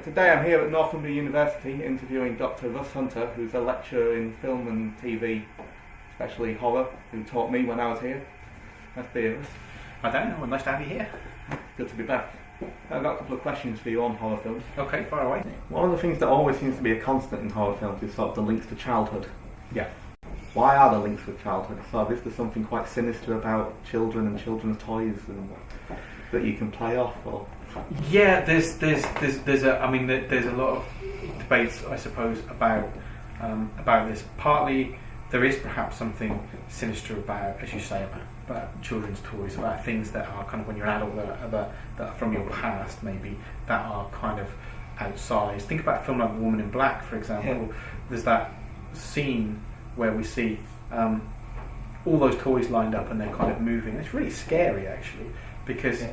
Today I'm here at Northumbria University interviewing Dr Russ Hunter, who's a lecturer in film and TV, especially horror, who taught me when I was here. Nice to be here. I don't know, nice to have you here. Good to be back. I've got a couple of questions for you on horror films. Okay, fire away. One of the things that always seems to be a constant in horror films is sort of the links to childhood. Yeah. Why are the links with childhood? So is there something quite sinister about children and children's toys and that you can play off? Or yeah, there's a lot of debates, I suppose, about this. Partly, there is perhaps something sinister about, as you say, about children's toys, about things that are kind of when you're an adult that are from your past, maybe that are kind of outsized. Think about a film like Woman in Black, for example. Yeah. There's that scene where we see all those toys lined up and they're kind of moving. It's really scary, actually, because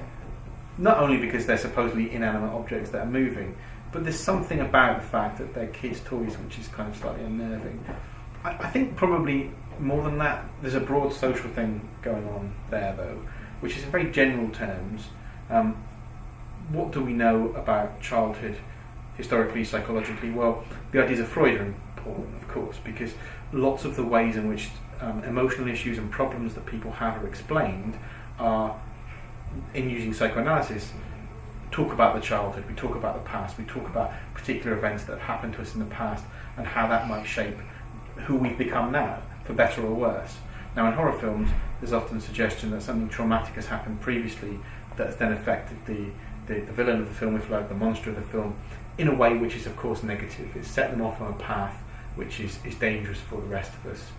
not only because they're supposedly inanimate objects that are moving, but there's something about the fact that they're kids' toys which is kind of slightly unnerving. I think probably more than that, there's a broad social thing going on there, though, which is in very general terms. What do we know about childhood historically, psychologically? Well, the ideas of Freud are important, of course, because lots of the ways in which emotional issues and problems that people have are explained are, in using psychoanalysis, talk about the childhood, we talk about the past, we talk about particular events that have happened to us in the past and how that might shape who we've become now, for better or worse. Now, in horror films, there's often a suggestion that something traumatic has happened previously that has then affected the villain of the film, if you like, the monster of the film, in a way which is, of course, negative. It's set them off on a path which is dangerous for the rest of us.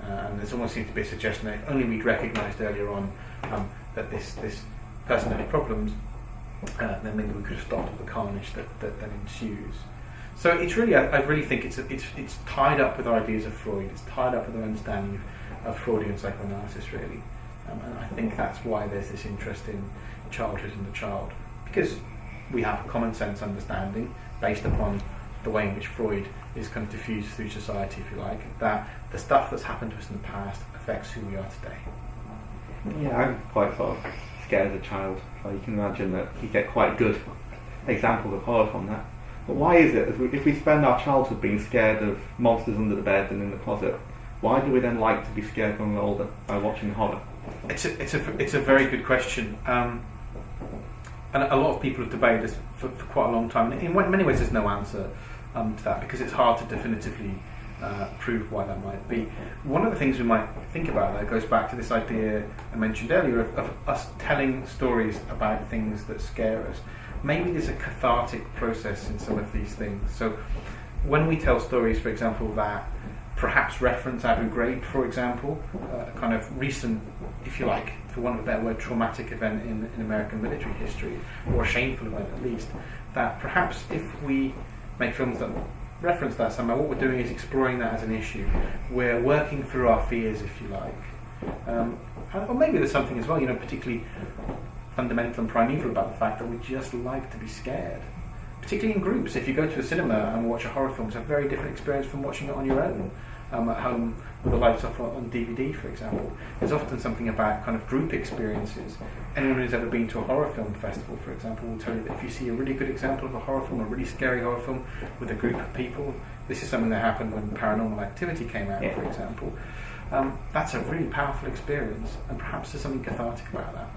And there's almost seems to be a suggestion that if only we'd recognised earlier on that this person had problems, then maybe we could have stopped the carnage that then ensues. So it's really, I really think it's tied up with ideas of Freud. It's tied up with our understanding of Freudian psychoanalysis, really. And I think that's why there's this interest in childhood and the child, because we have a common sense understanding based upon the way in which Freud is kind of diffused through society, if you like, that the stuff that's happened to us in the past affects who we are today. Yeah, I'm quite sort of scared as a child, so you can imagine that you get quite good examples of horror from that. But why is it, if we spend our childhood being scared of monsters under the bed and in the closet, why do we then like to be scared when we're older by watching horror? It's a very good question. And a lot of people have debated this for quite a long time. In many ways there's no answer to that, because it's hard to definitively prove why that might be. One of the things we might think about that goes back to this idea I mentioned earlier of us telling stories about things that scare us. Maybe there's a cathartic process in some of these things. So when we tell stories, for example, that perhaps reference Abu Ghraib, for example, a kind of recent, if you like, for want of a better word, traumatic event in American military history, or a shameful event at least, that perhaps if we make films that reference that somehow, what we're doing is exploring that as an issue. We're working through our fears, if you like. Or maybe there's something as well, particularly fundamental and primeval about the fact that we just like to be scared. Particularly in groups. If you go to a cinema and watch a horror film, it's a very different experience from watching it on your own, at home with the lights off on DVD, for example. There's often something about kind of group experiences. Anyone who's ever been to a horror film festival, for example, will tell you that if you see a really good example of a horror film, a really scary horror film with a group of people, this is something that happened when Paranormal Activity came out, for example. That's a really powerful experience, and perhaps there's something cathartic about that.